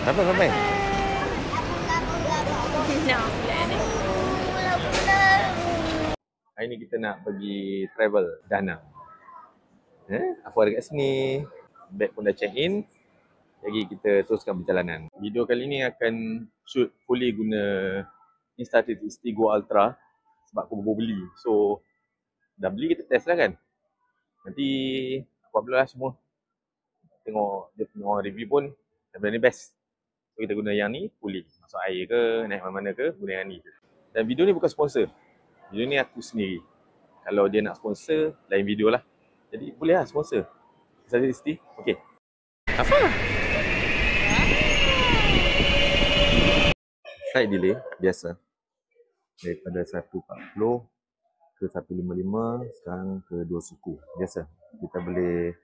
Sampai. Hari ni kita nak pergi travel Danang. Aku ada kat sini. Bag pun dah check in. Jadi kita teruskan perjalanan. Video kali ni akan shoot fully guna Insta360 Go Ultra sebab aku baru beli. So dah beli, kita test lah kan. Nanti aku upload lah semua. Tengok dia punya orang review pun sebenarnya best. So kita guna yang ni fully. Masuk air ke, naik mana-mana ke, guna yang ni. Dan video ni bukan sponsor. Video ni aku sendiri. Kalau dia nak sponsor, lain video lah. Jadi boleh lah sponsor. Insta360, okey. Apa? Flight delay biasa. Daripada 1.40 ke 1.55, sekarang ke 2 suku. Biasa. Kita boleh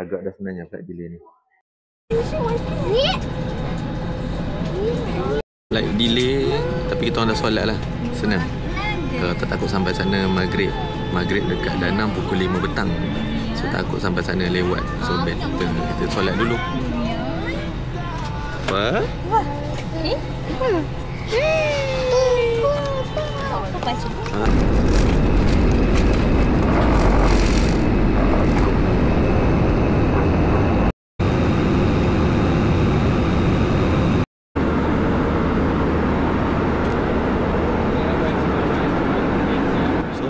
agak dah sebenarnya flight delay ni. Flight delay, tapi kita orang dah solat lah. Senang. Kalau tak takut sampai sana maghrib. Maghrib dekat Danang pukul 5 petang. So takut sampai sana lewat. So better kita solat dulu. Apa?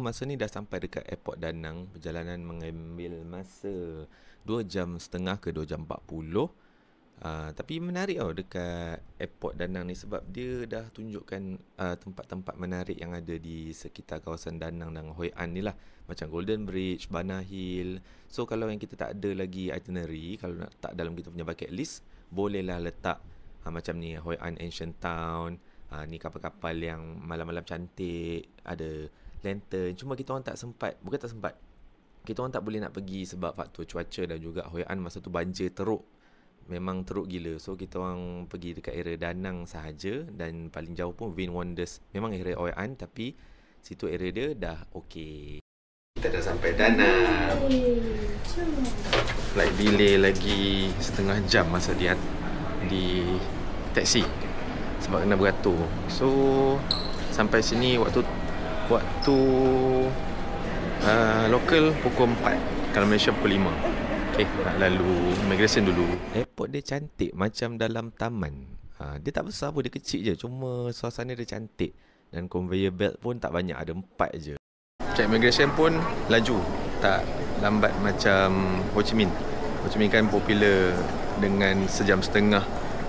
Masa ni dah sampai dekat airport Danang. Perjalanan mengambil masa 2 jam setengah ke 2 jam 40. Tapi menarik tau dekat airport Danang ni sebab dia dah tunjukkan tempat-tempat menarik yang ada di sekitar kawasan Danang dan Hoi An ni lah. Macam Golden Bridge, Bana Hill. So kalau yang kita tak ada lagi itinerary, kalau nak tak dalam kita punya bucket list, bolehlah letak macam ni Hoi An Ancient Town. Ni kapal-kapal yang malam-malam cantik, ada lantern. Cuma kita orang tak sempat. Bukan tak sempat, kita orang tak boleh nak pergi sebab faktor cuaca dan juga Hoi An masa tu banjir teruk. Memang teruk gila. So kita orang pergi dekat area Danang sahaja. Dan paling jauh pun Vin Wonders. Memang area Hoi An, tapi situ area dia dah okey. Kita dah sampai Danang. Flight delay lagi setengah jam masa dia di taksi sebab kena beratur. So sampai sini waktu lokal pukul 4. Kalau Malaysia pukul 5. Okay, nak lalu immigration dulu. Airport dia cantik macam dalam taman. Dia tak besar pun, dia kecil je. Cuma suasana dia cantik. Dan conveyor belt pun tak banyak, ada 4 je. Check immigration pun laju, tak lambat macam Ho Chi Minh. Ho Chi Minh kan popular dengan sejam setengah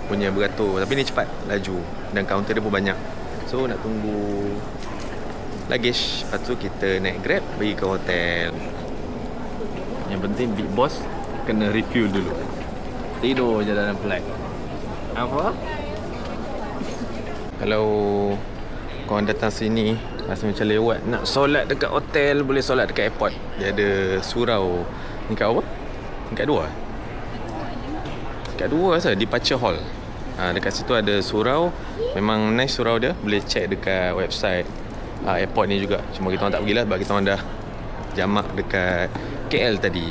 punya beratur. Tapi ni cepat, laju. Dan kaunter dia pun banyak. So nak tunggu luggage. Lepas tu kita naik Grab pergi ke hotel. Yang penting Big Boss kena refuel dulu. Tidur je dalam flight. Apa? Kalau korang datang sini rasa macam lewat, nak solat dekat hotel, boleh solat dekat airport. Dia ada surau. Dekat apa? Dekat 2? Dekat 2 rasa, Departure Hall. Dekat situ ada surau. Memang nice surau dia. Boleh check dekat website airport ni juga. Cuma kita orang tak pergilah sebab kita orang dah jamak dekat KL tadi.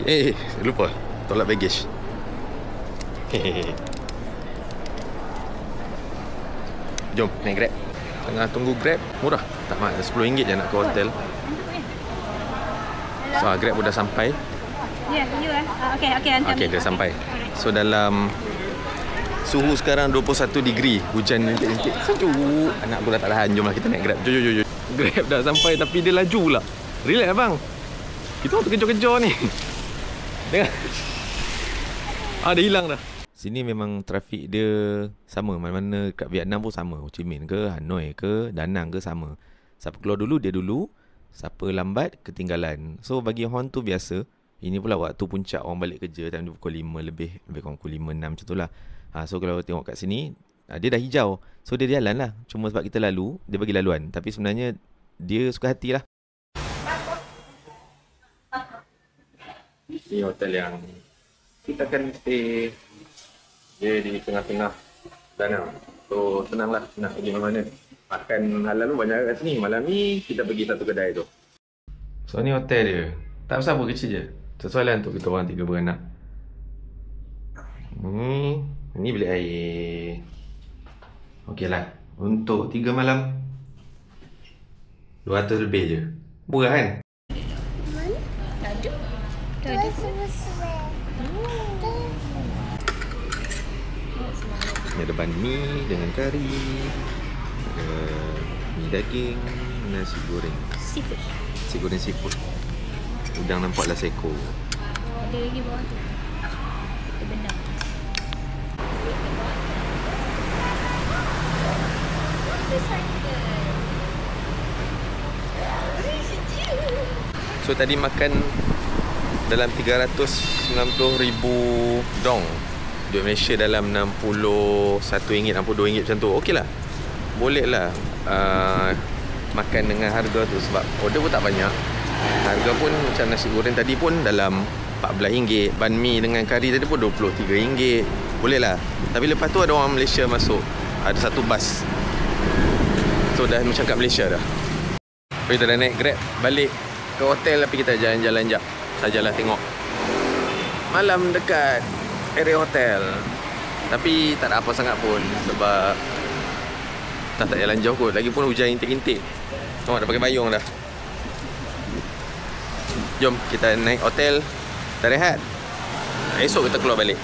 Lupa tolak baggage. Jom naik Grab. Tengah tunggu Grab, murah. Tak mahal, RM10 je nak ke hotel. So Grab pun dah sampai. Okay, dah sampai. So dalam suhu sekarang 21 degree. Hujan rintik-rintik. Sejuk. Anak aku dah tak tahan. Jomlah kita naik Grab. Jom. Grab dah sampai tapi dia laju pula. Relax abang. Kita orang terkejar-kejar ni. Dengar. Dia hilang dah. Sini memang trafik dia sama. Mana-mana kat Vietnam pun sama. Ho Chi Minh ke, Hanoi ke, Danang ke sama. Siapa keluar dulu, dia dulu. Siapa lambat, ketinggalan. So bagi horn tu biasa. Ini pula waktu puncak orang balik kerja. Time dia pukul 5 lebih kurang pukul 5, 6 macam tu lah. So kalau tengok kat sini, dia dah hijau. So dia jalan lah. Cuma sebab kita lalu, dia bagi laluan. Tapi sebenarnya dia suka hati lah. Ini hotel yang kita akan stay. Dia di tengah-tengah Danang. So senanglah nak pergi mana-mana. Makan halal pun banyak kat sini. Malam ni kita pergi satu kedai tu. So ni hotel dia. Tak besar pun, kecil je. Sesuai lah untuk kita orang 3 beranak. Ni Ni beli air. Okeylah. Untuk 3 malam 200 lebih je. Murah kan? Ada. Dah ada. Ni ada banh mi dengan kari. Ada mi daging, nasi goreng. Seafood. Nasi goreng seafood. Udang nampaklah seekor. Ada lagi bawah tu. Ada benang. So tadi makan dalam 390,000 dong. Duit Malaysia dalam RM61, RM62 macam tu. Okey lah. Boleh lah makan dengan harga tu sebab order pun tak banyak. Harga pun macam nasi goreng tadi pun dalam RM14. Banh mi dengan kari tadi pun RM23. Boleh lah. Tapi lepas tu ada orang Malaysia masuk. Ada satu bas. So dah macam kat Malaysia dah. Kita dah naik Grab balik ke hotel, tapi kita jalan-jalan jap. Sajalah tengok malam dekat area hotel. Tapi tak ada apa sangat pun sebab tak jalan jauh kot. Lagipun hujan intik-intik. Tengok dah pakai payung dah. Jom kita naik hotel, kita rehat. Esok kita keluar balik.